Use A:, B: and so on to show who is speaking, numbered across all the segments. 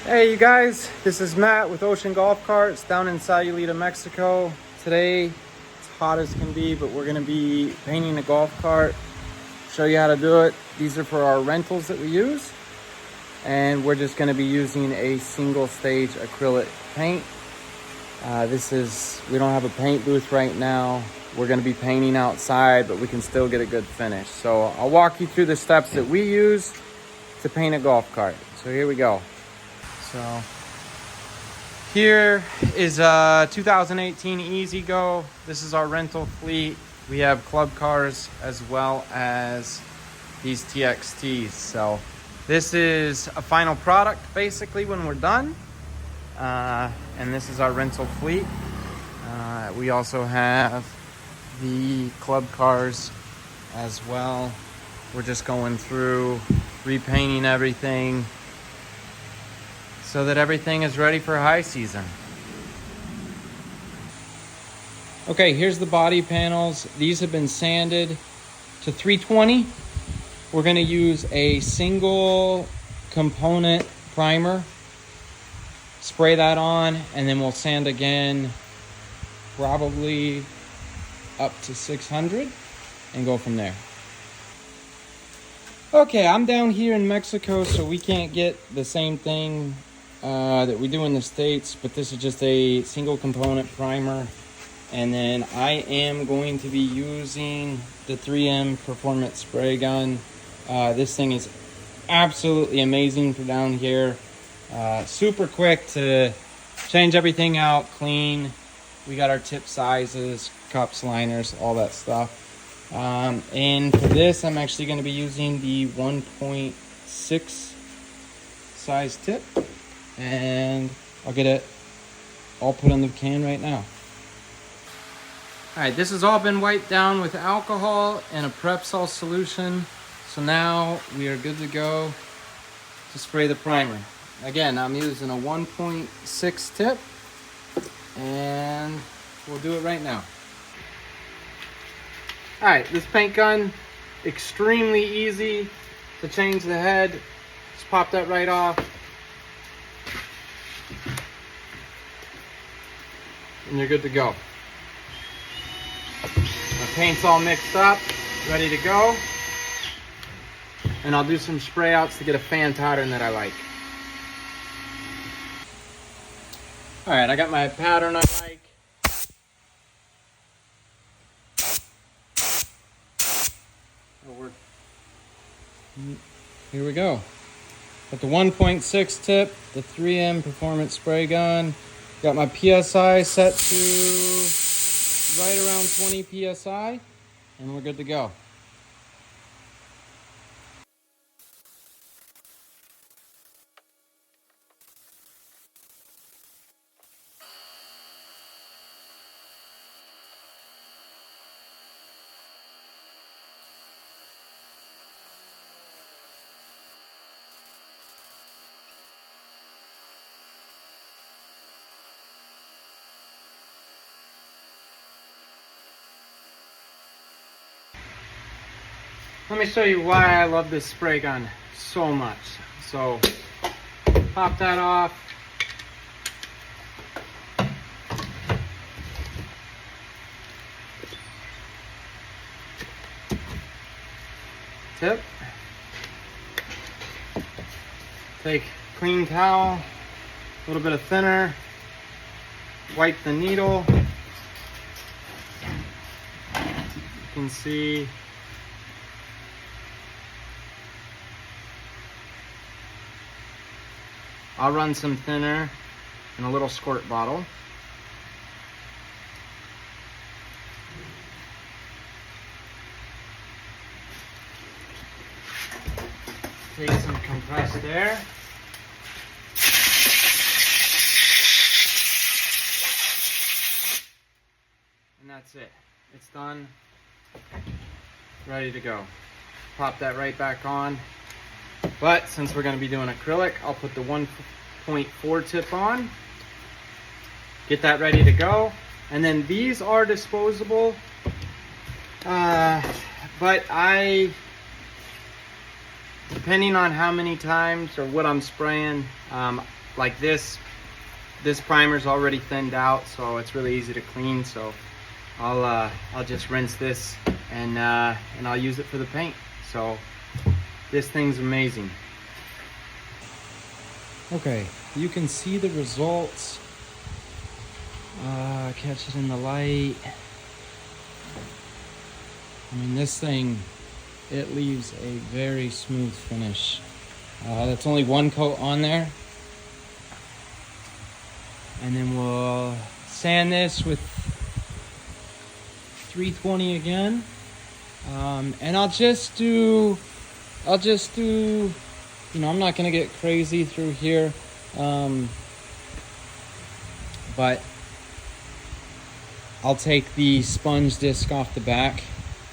A: Hey you guys, this is Matt with Ocean Golf Carts down in Sayulita, Mexico. Today it's hot as can be, but we're gonna be painting a golf cart. Show you how to do it. These are for our rentals that we use. And we're just gonna be using a single stage acrylic paint. We don't have a paint booth right now. We're gonna be painting outside, but we can still get a good finish. So I'll walk you through the steps that we use to paint a golf cart. So here we go. So here is a 2018 Easy Go. This is our rental fleet. We have club cars as well as these TXTs. So this is a final product basically when we're done. And this is our rental fleet. We also have the club cars as well. We're just going through repainting everything so that everything is ready for high season. Okay, here's the body panels. These have been sanded to 320. We're gonna use a single component primer, spray that on, and then we'll sand again, probably up to 600, and go from there. Okay, I'm down here in Mexico, so we can't get the same thing that we do in the States, but this is just a single component primer. And then I am going to be using the 3M Performance Spray Gun. This thing is absolutely amazing for down here. Super quick to change everything out, clean. We got our tip sizes, cups, liners, all that stuff. And for this, I'm actually going to be using the 1.6 size tip. And I'll get it all put on the can right now. All right, this has all been wiped down with alcohol and a Prepsol solution. So now we are good to go to spray the primer. Again, I'm using a 1.6 tip, and we'll do it right now. All right, this paint gun, extremely easy to change the head. Just pop that right off. And you're good to go. My paint's all mixed up, ready to go. And I'll do some spray outs to get a fan pattern that I like. All right, I got my pattern I like. Here we go. Got the 1.6 tip, the 3M Performance Spray Gun. Got my PSI set to right around 20 PSI, and we're good to go. Let me show you why I love this spray gun so much. So, pop that off. Tip. Take clean towel, a little bit of thinner, wipe the needle. You can see I'll run some thinner in a little squirt bottle. Take some compressed air. And that's it. It's done. Ready to go. Pop that right back on. But since we're going to be doing acrylic, I'll put the 1.4 tip on. Get that ready to go. And then these are disposable. But depending on how many times or what I'm spraying, like this primer's already thinned out, so it's really easy to clean. So I'll just rinse this and I'll use it for the paint. So this thing's amazing. Okay, you can see the results. Catch it in the light. I mean, this thing, it leaves a very smooth finish. That's only one coat on there. And then we'll sand this with 320 again. And I'll just do, you know, I'm not gonna get crazy through here. But I'll take the sponge disc off the back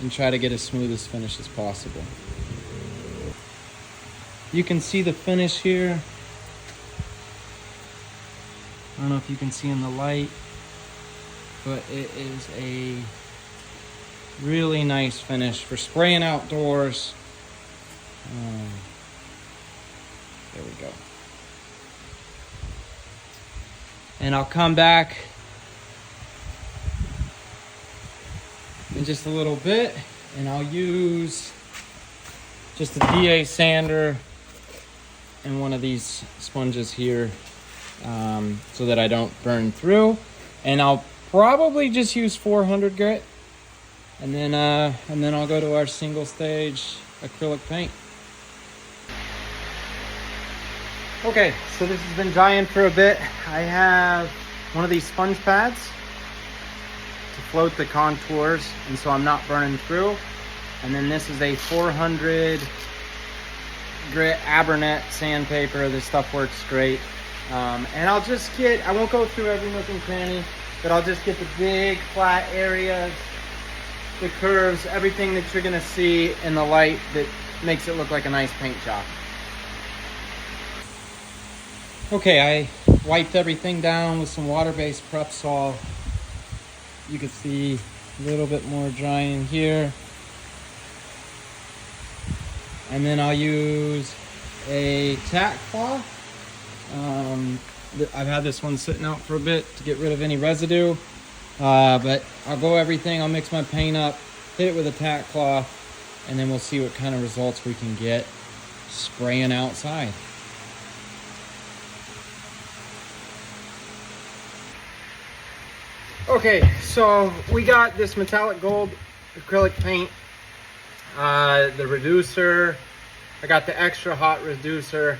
A: and try to get as smooth as finish as possible. You can see the finish here. I don't know if you can see in the light, but it is a really nice finish for spraying outdoors. There we go. And I'll come back in just a little bit, and I'll use just a DA sander and one of these sponges here, so that I don't burn through. And I'll probably just use 400 grit, and then I'll go to our single stage acrylic paint. Okay, so this has been drying for a bit. I have one of these sponge pads to float the contours, and so I'm not burning through. And then this is a 400 grit Abernet sandpaper. This stuff works great. And I'll just I won't go through every nook and cranny, but I'll just get the big flat areas, the curves, everything that you're gonna see in the light that makes it look like a nice paint job. Okay, I wiped everything down with some water-based prep sol. You can see a little bit more drying here. And then I'll use a tack cloth. I've had this one sitting out for a bit to get rid of any residue. But I'll go everything, I'll mix my paint up, hit it with a tack cloth, and then we'll see what kind of results we can get spraying outside. Okay, so we got this metallic gold acrylic paint, the reducer. I got the extra hot reducer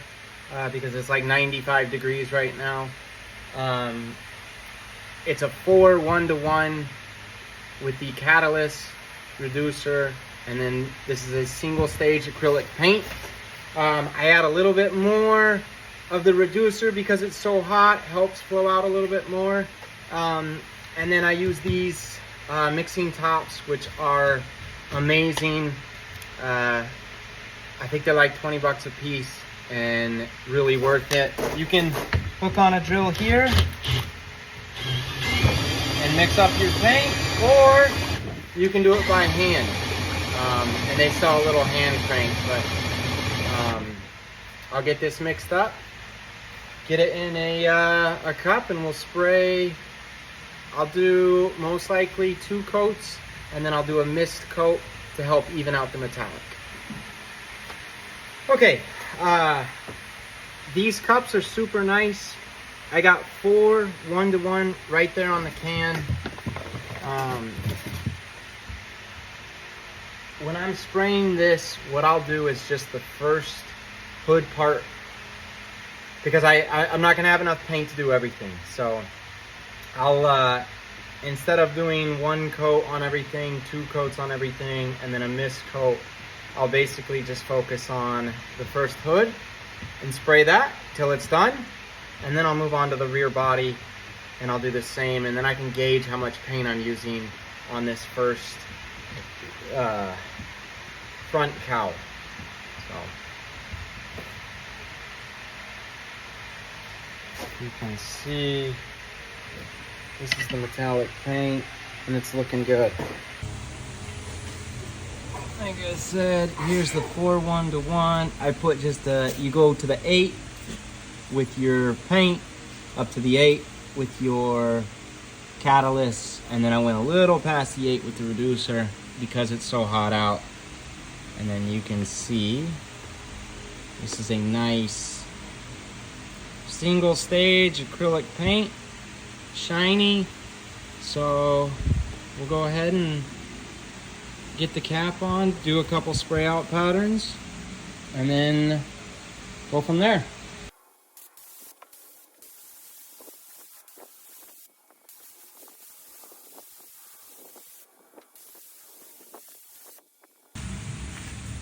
A: because it's like 95 degrees right now. It's a 4:1:1 with the catalyst, reducer, and then this is a single stage acrylic paint. I add a little bit more of the reducer because it's so hot, helps flow out a little bit more. And then I use these mixing tops, which are amazing. I think they're like 20 bucks a piece and really worth it. You can hook on a drill here and mix up your paint, or you can do it by hand. And they sell a little hand crank, but I'll get this mixed up, get it in a cup, and we'll spray. I'll do most likely 2 coats, and then I'll do a mist coat to help even out the metallic. Okay, these cups are super nice. I got 4 1:1 right there on the can. When I'm spraying this, what I'll do is just the first hood part, because I'm not gonna have enough paint to do everything. So I'll, instead of doing 1 coat on everything, 2 coats on everything, and then a mist coat, I'll basically just focus on the first hood and spray that till it's done. And then I'll move on to the rear body and I'll do the same. And then I can gauge how much paint I'm using on this first front cowl. So you can see this is the metallic paint and it's looking good. Like I said, here's the 4:1:1. I put just you go to the 8 with your paint, up to the 8 with your catalyst, and then I went a little past the 8 with the reducer because it's so hot out. And then you can see this is a nice single stage acrylic paint, shiny. So we'll go ahead and get the cap on, do a couple spray out patterns, and then go from there.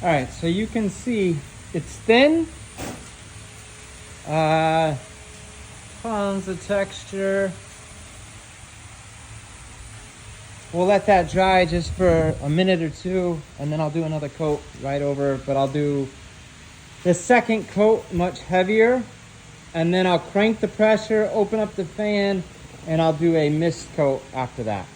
A: All right, so you can see it's thin, tons of texture. We'll let that dry just for a minute or two, and then I'll do another coat right over, but I'll do the second coat much heavier, and then I'll crank the pressure, open up the fan, and I'll do a mist coat after that.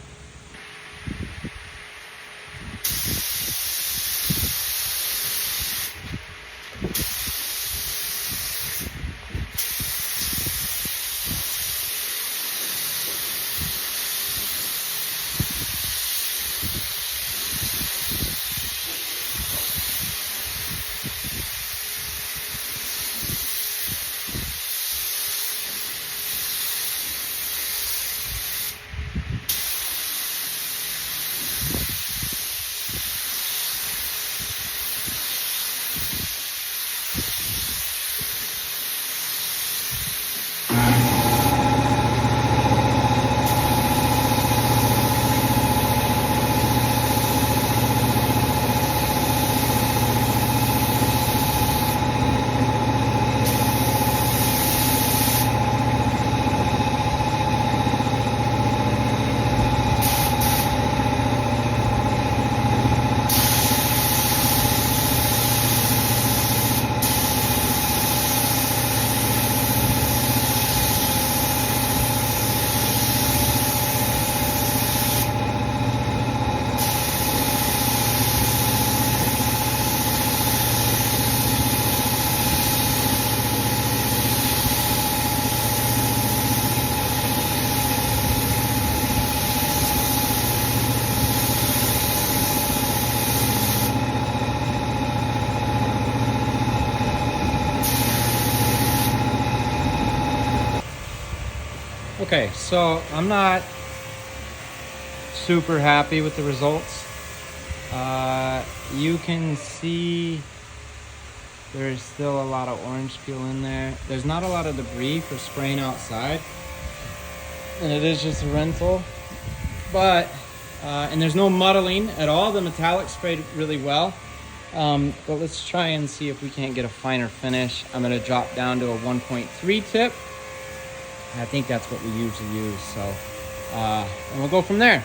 A: Okay, so I'm not super happy with the results. You can see there's still a lot of orange peel in there. There's not a lot of debris for spraying outside, and it is just a rental. But, and there's no muddling at all. The metallic sprayed really well. But let's try and see if we can't get a finer finish. I'm gonna drop down to a 1.3 tip. I think that's what we usually use, so, and we'll go from there.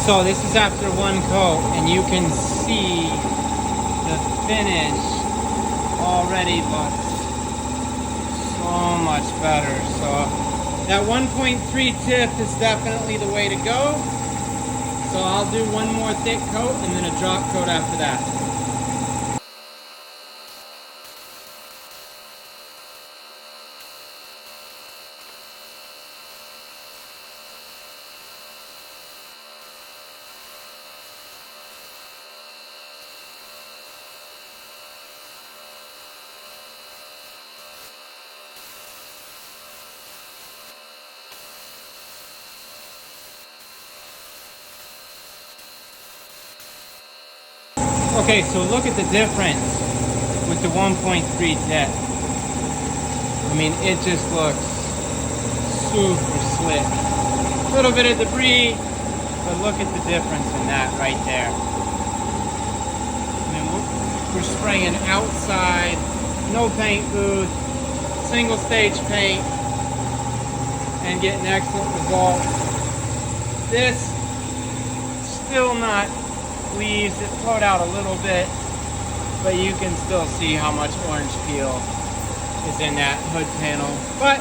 A: So this is after one coat, and you can see the finish already looks so much better. So that 1.3 tip is definitely the way to go. So I'll do one more thick coat and then a drop coat after that. Okay, so look at the difference with the 1.3 tip. I mean, it just looks super slick. A little bit of debris, but look at the difference in that right there. I mean, we're spraying outside, no paint booth, single stage paint, and getting excellent results. This, still not leaves. It flowed out a little bit, but you can still see how much orange peel is in that hood panel. But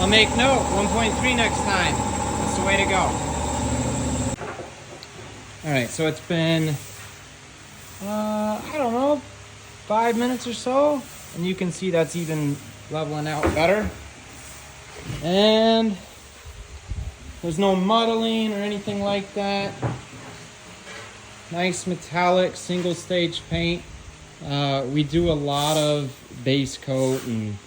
A: I'll make note, 1.3 next time. That's the way to go. All right, so it's been, I don't know, 5 minutes or so, and you can see that's even leveling out better. And there's no muddling or anything like that. Nice metallic single stage paint. We do a lot of base coat and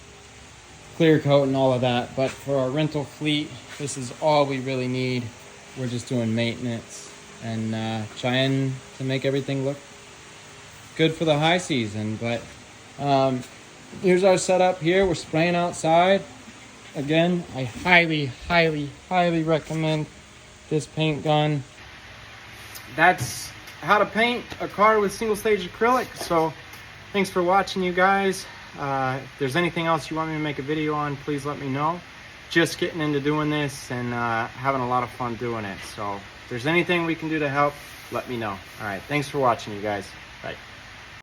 A: clear coat and all of that, but for our rental fleet, this is all we really need. We're just doing maintenance and trying to make everything look good for the high season. But here's our setup here. We're spraying outside. Again, I highly, highly, highly recommend this paint gun. That's how to paint a car with single stage acrylic. So thanks for watching, you guys. If there's anything else you want me to make a video on, please let me know. Just getting into doing this and having a lot of fun doing it. So if there's anything we can do to help, let me know. All right, thanks for watching, you guys. Bye.